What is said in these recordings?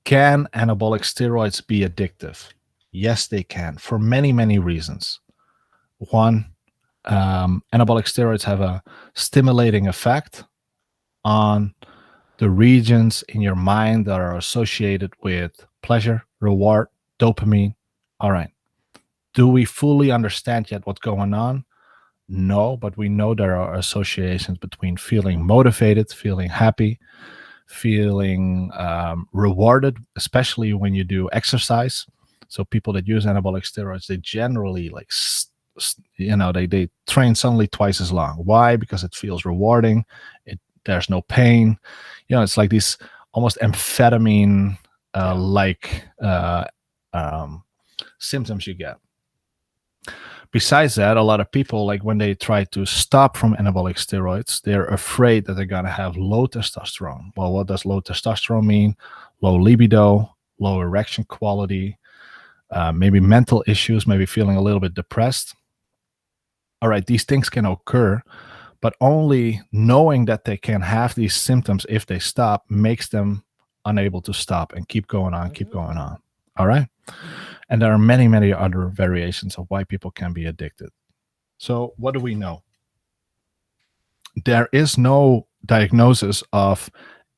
Can anabolic steroids be addictive? Yes, they can, for many, many reasons. One, anabolic steroids have a stimulating effect on the regions in your mind that are associated with pleasure, reward, dopamine. All right. Do we fully understand yet what's going on? No, but we know there are associations between feeling motivated, feeling happy, feeling rewarded, especially when you do exercise. So people that use anabolic steroids, they generally like, they train suddenly twice as long. Why? Because it feels rewarding. There's no pain. It's like these almost amphetamine like symptoms you get. Besides that, a lot of people, like when they try to stop from anabolic steroids, they're afraid that they're going to have low testosterone. Well, what does low testosterone mean? Low libido, low erection quality, maybe mental issues, maybe feeling a little bit depressed. All right, these things can occur, but only knowing that they can have these symptoms if they stop makes them unable to stop and keep going on, keep going on. All right. And there are many, many other variations of why people can be addicted. So what do we know? There is no diagnosis of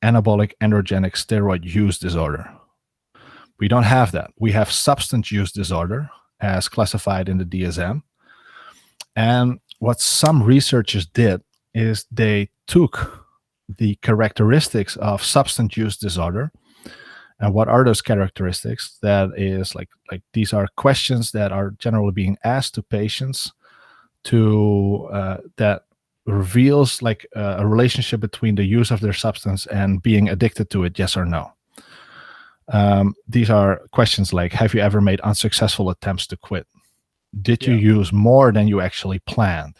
anabolic androgenic steroid use disorder. We don't have that. We have substance use disorder as classified in the DSM. And what some researchers did is they took the characteristics of substance use disorder. And what are those characteristics? That is like these are questions that are generally being asked to patients to that reveals like a relationship between the use of their substance and being addicted to it, yes or no. These are questions like, have you ever made unsuccessful attempts to quit? Did you use more than you actually planned?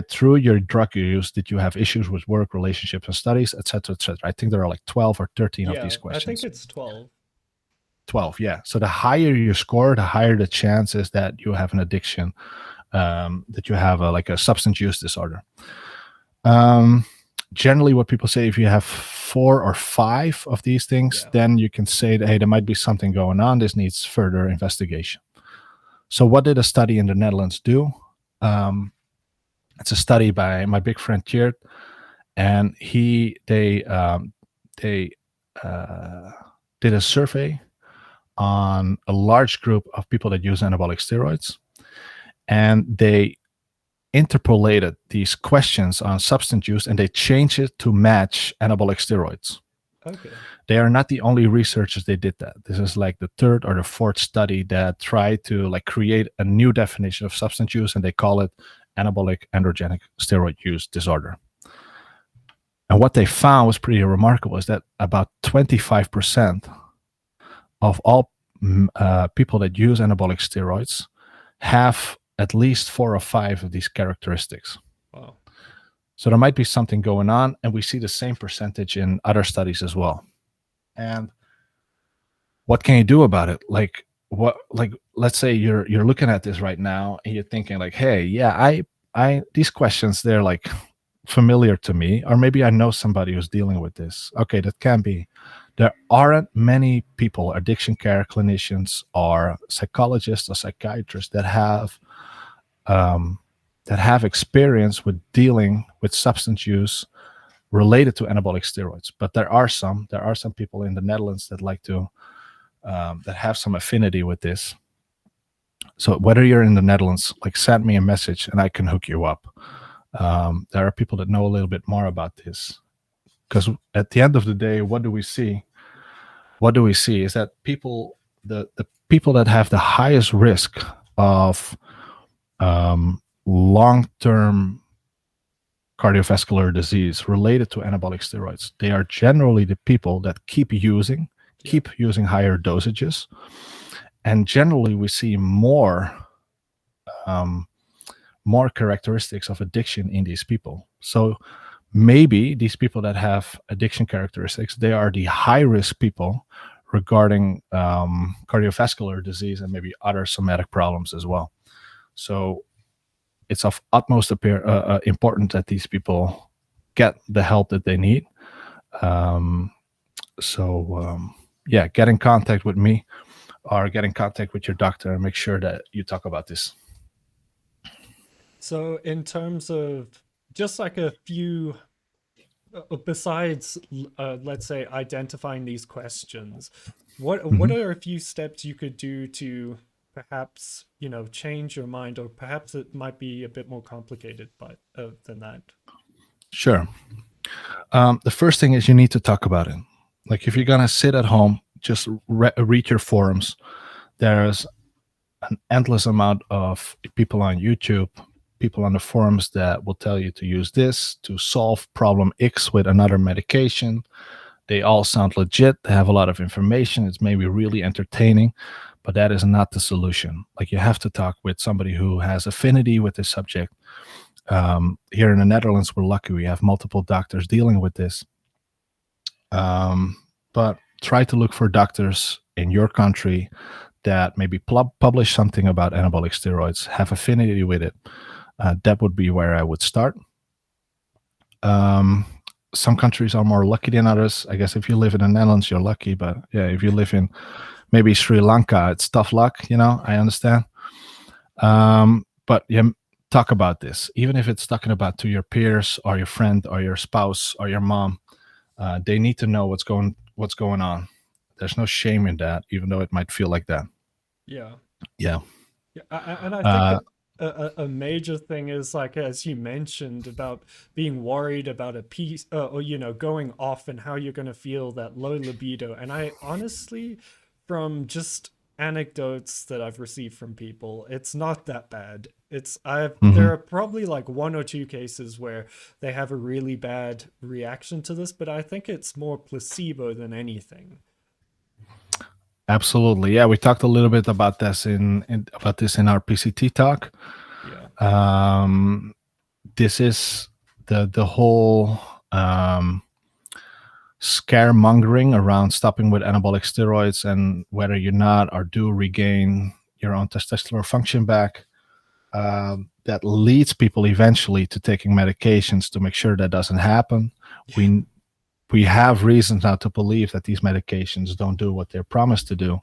Through your drug use, did you have issues with work, relationships, and studies, et cetera, et cetera? I think there are like 12 or 13 of these questions. I think it's 12. 12, yeah. So the higher you score, the higher the chances that you have an addiction, that you have a substance use disorder. Generally, what people say, if you have 4 or 5 of these things, then you can say that, hey, there might be something going on. This needs further investigation. So what did a study in the Netherlands do? It's a study by my big friend Tjeerd, and they did a survey on a large group of people that use anabolic steroids, and they interpolated these questions on substance use and they changed it to match anabolic steroids. Okay. They are not the only researchers they did that. This is like the 3rd or the 4th study that tried to like create a new definition of substance use, and they call it anabolic androgenic steroid use disorder. And what they found was pretty remarkable, is that about 25% of all people that use anabolic steroids have at least 4 or 5 of these characteristics. Wow. So there might be something going on, and we see the same percentage in other studies as well. And what can you do about it? Let's say you're looking at this right now and you're thinking like, hey, yeah, I these questions, they're like familiar to me, or maybe I know somebody who's dealing with this. Okay, that can be. There aren't many people, addiction care clinicians or psychologists or psychiatrists that have experience with dealing with substance use related to anabolic steroids. But there are some people in the Netherlands that like to that have some affinity with this. So whether you're in the Netherlands, like send me a message and I can hook you up. There are people that know a little bit more about this, because at the end of the day, what do we see? What do we see is that people, the people that have the highest risk of long-term cardiovascular disease related to anabolic steroids, they are generally the people that keep using higher dosages. And generally we see more characteristics of addiction in these people. So maybe these people that have addiction characteristics, they are the high-risk people regarding cardiovascular disease and maybe other somatic problems as well. So it's of utmost important that these people get the help that they need. yeah, get in contact with me or get in contact with your doctor and make sure that you talk about this. So, in terms of just like a few, besides, let's say, identifying these questions, what Mhm. are a few steps you could do to perhaps, change your mind, or perhaps it might be a bit more complicated, but than that. Sure. The first thing is you need to talk about it. Like if you're gonna sit at home, just read your forums. There's an endless amount of people on YouTube, people on the forums that will tell you to use this to solve problem X with another medication. They all sound legit. They have a lot of information. It's maybe really entertaining, but that is not the solution. Like you have to talk with somebody who has affinity with this subject. Here in the Netherlands, we're lucky we have multiple doctors dealing with this. But try to look for doctors in your country that maybe publish something about anabolic steroids, have affinity with it. That would be where I would start. Um, some countries are more lucky than others. I guess if you live in the Netherlands, you're lucky. But yeah, if you live in maybe Sri Lanka, it's tough luck. I understand. But yeah, talk about this, even if it's talking about to your peers or your friend or your spouse or your mom. They need to know what's going on. There's no shame in that, even though it might feel like that. Yeah. Yeah. Yeah, and I think Uh, a major thing is, like, as you mentioned, about being worried about a piece, or going off, and how you're going to feel that low libido. And I honestly, from just anecdotes that I've received from people, it's not that bad. There mhm. are probably like one or two cases where they have a really bad reaction to this, but I think it's more placebo than anything. Absolutely. Yeah, we talked a little bit about this in our PCT talk. Yeah. Um, this is the whole um, scaremongering around stopping with anabolic steroids and whether you're not or do regain your own testosterone function back. That leads people eventually to taking medications to make sure that doesn't happen. Yeah. We have reasons now to believe that these medications don't do what they're promised to do,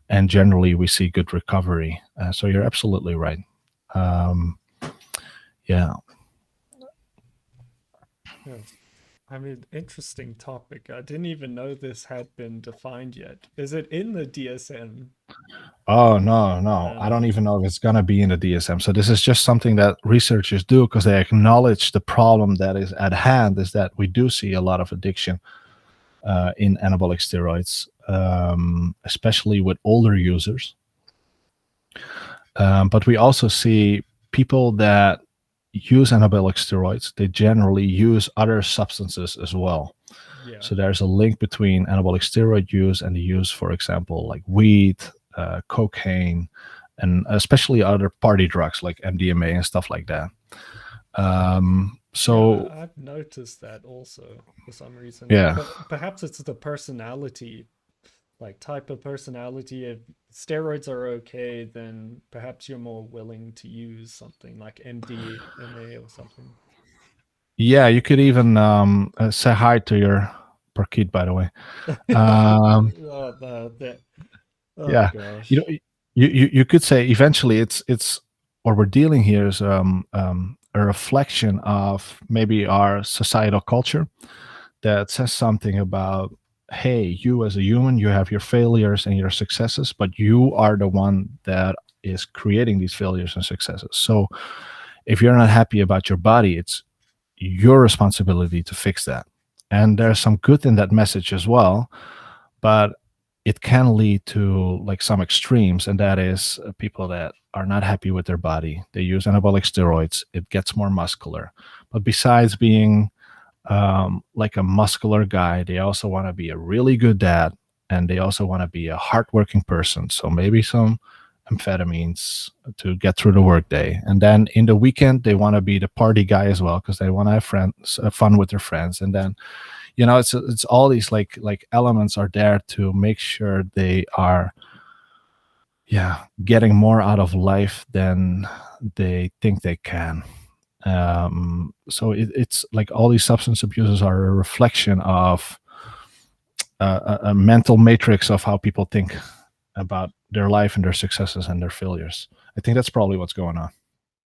and generally we see good recovery. So you're absolutely right. Um, yeah. Yeah. I mean, interesting topic. I didn't even know this had been defined yet. Is it in the DSM? Oh no, no. I don't Uh, even know if it's gonna be in the DSM. So this is just something that researchers do because they acknowledge the problem that is at hand. Is that we do see a lot of addiction in anabolic steroids, especially with older users. But we also see people that use anabolic steroids, they generally use other substances as well. yeah. So there's a link between anabolic steroid use and the use, for example, like weed, cocaine, and especially other party drugs like MDMA and stuff like that. Yeah, So I've noticed that also for some reason. yeah, But perhaps it's the personality, like type of personality. If steroids are okay, then perhaps you're more willing to use something like MDMA or something. yeah, you could even say hi to your Parkit, by the way. Um, Oh, oh yeah, you know, gosh. you could say eventually it's what we're dealing here is a reflection of maybe our societal culture that says something about, hey, you as a human, you have your failures and your successes, but you are the one that is creating these failures and successes. So if you're not happy about your body, it's your responsibility to fix that. And there's some good in that message as well, but it can lead to like some extremes, and that is people that are not happy with their body. They use anabolic steroids, it gets more muscular. But besides being like a muscular guy, they also want to be a really good dad, and they also want to be a hardworking person. So maybe some amphetamines to get through the workday, and then in the weekend they want to be the party guy as well because they want to have friends, fun with their friends, and then it's all these like elements are there to make sure they are, yeah, getting more out of life than they think they can. So it's like all these substance abuses are a reflection of a mental matrix of how people think about their life and their successes and their failures. I think that's probably what's going on.